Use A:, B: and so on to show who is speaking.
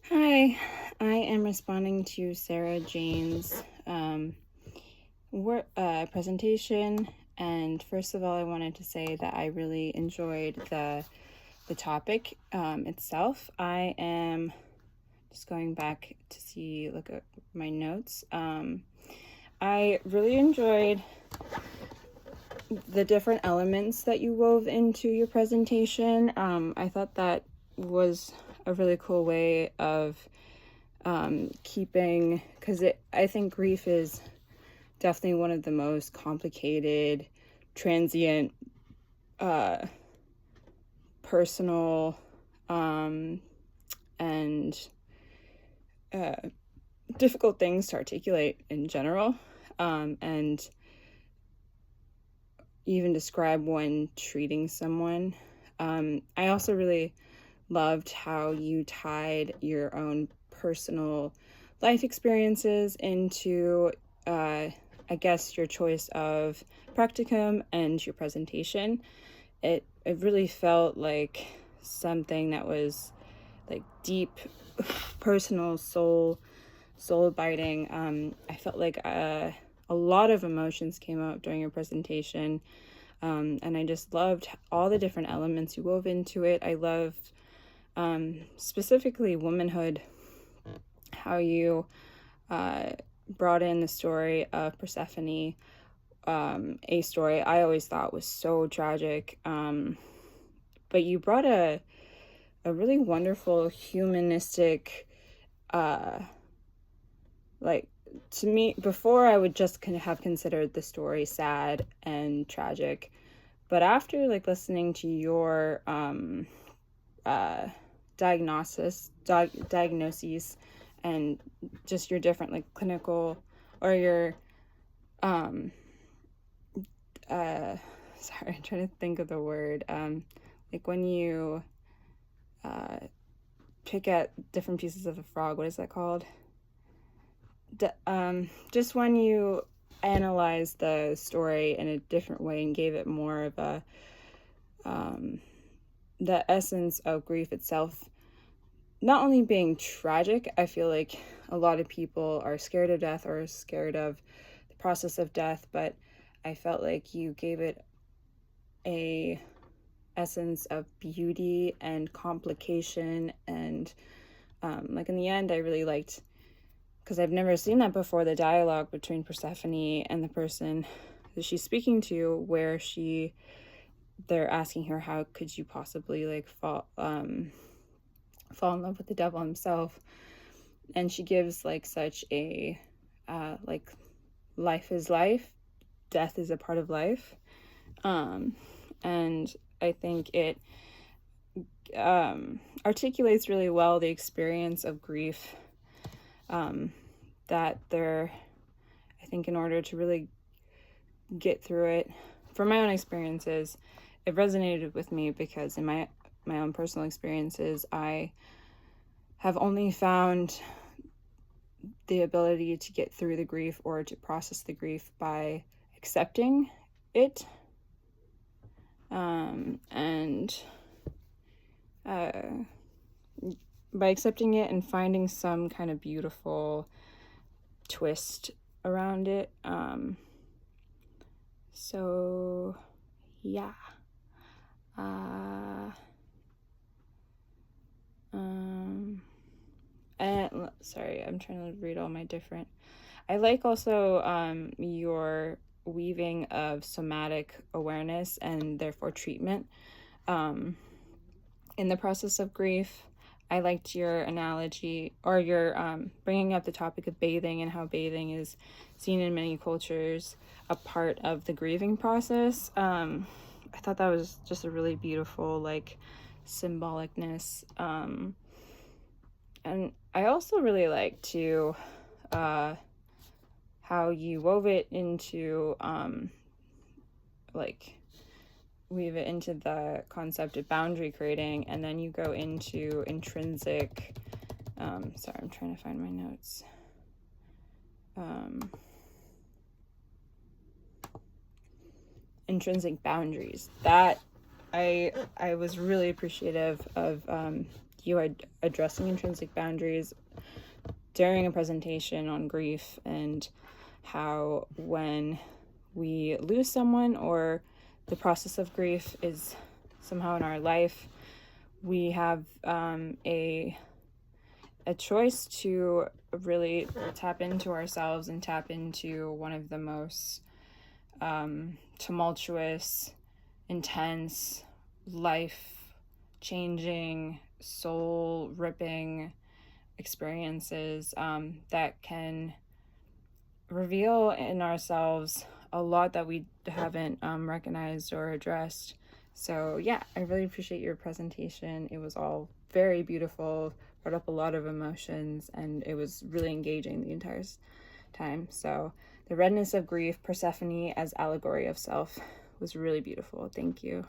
A: Hi, I am responding to Sarah Jane's presentation. And first of all, I wanted to say that I really enjoyed the topic itself. I am just going back to look at my notes. I really enjoyed the different elements that you wove into your presentation. I thought that was a really cool way of keeping, because I think grief is definitely one of the most complicated, transient, personal, and difficult things to articulate in general, and even describe when treating someone. I also really loved how you tied your own personal life experiences into, I guess, your choice of practicum and your presentation. It really felt like something that was like deep, personal, soul biting. I felt like a lot of emotions came out during your presentation. And I just loved all the different elements you wove into it. I loved specifically womanhood, how you brought in the story of Persephone, a story I always thought was so tragic. But you brought a really wonderful humanistic, like, to me, before I would just have considered the story sad and tragic. But after like listening to your diagnoses and just your different like clinical or your sorry, I'm trying to think of the word, like when you pick at different pieces of a frog, what is that called? Just when you analyze the story in a different way and gave it more of a the essence of grief itself not only being tragic. I feel like a lot of people are scared of death or scared of the process of death, but I felt like you gave it a essence of beauty and complication. And like in the end, I really liked, because I've never seen that before, the dialogue between Persephone and the person that she's speaking to, where they're asking her, how could you possibly like fall in love with the devil himself? And she gives like such a like, life is life, death is a part of life. And I think it articulates really well the experience of grief, that I think in order to really get through it, from my own experiences, it resonated with me because in my own personal experiences, I have only found the ability to get through the grief or to process the grief by accepting it, and by accepting it and finding some kind of beautiful twist around it. So yeah. And sorry, I'm trying to read all my different. I like also your weaving of somatic awareness and therefore treatment in the process of grief. I liked your analogy, or your bringing up the topic of bathing and how bathing is seen in many cultures a part of the grieving process. I thought that was just a really beautiful like symbolicness. And I also really liked to how you wove it into like weave it into the concept of boundary creating, and then you go into intrinsic, sorry, I'm trying to find my notes. Intrinsic boundaries. That I was really appreciative of you addressing intrinsic boundaries during a presentation on grief, and how when we lose someone or the process of grief is somehow in our life, we have a choice to really tap into ourselves and tap into one of the most tumultuous, intense, life-changing, soul-ripping experiences that can reveal in ourselves a lot that we haven't recognized or addressed. So yeah, I really appreciate your presentation. It was all very beautiful, brought up a lot of emotions, and it was really engaging the entire time. So the redness of grief, Persephone as allegory of self, was really beautiful. Thank you.